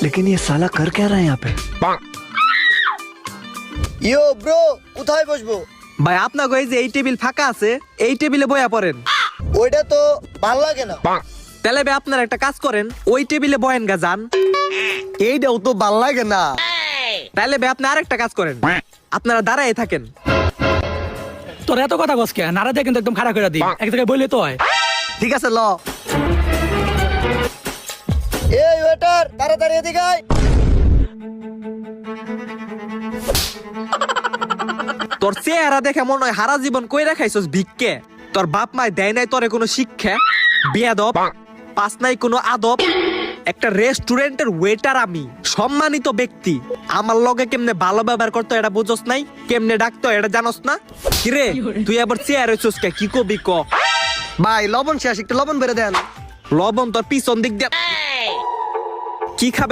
लेकिन ये साला कर क्या रहा है यहाँ पे? ইয়ো ব্রো, কোথায় বসবো? ভাই আপনাকে এই যে এই টেবিল ফাঁকা আছে, এই টেবিলে বয়া পড়েন। ওইটা তো ভাল লাগে না। তাহলে ভাই আপনারা একটা কাজ করেন, ওই টেবিলে বয়েন গা যান। এইটাও তো ভাল লাগে না। তাহলে ভাই আপনি আরেকটা কাজ করেন, আপনারা দাঁড়ায় থাকেন। তোর এত কথা কস কে? নারা দিয়ে কিন্তু একদম খারাপ করে দিই, এক জায়গায় বললে তো হয়। ঠিক আছে ল। এই ওয়েটার, তাড়াতাড়ি এদিকে আয়। তোর চেহারা দেখে মনে হয় হারা জীবন কইরা খাইছস ভিক্ষে। তোর বাপ মায় দেয় নাই তোরে কোনো শিক্ষা, বেয়াদব, পাস নাই কোনো আদব। একটা রেস্টুরেন্টের ওয়েটার আমি, সম্মানিত ব্যক্তি। আমার লগে কেমনে ভালো ব্যবহার করতো এটা বুঝোস নাই, কেমনে ডাকতো এটা জানোস না। কিরে তুই আবার চেয়ার হইছস কে? কি কবি ক? ভাই লবণ শেষ, একটু লবণ বেড়ে দেন। লবণ তোর পিছন দিক দিয়ে। কি খাবে?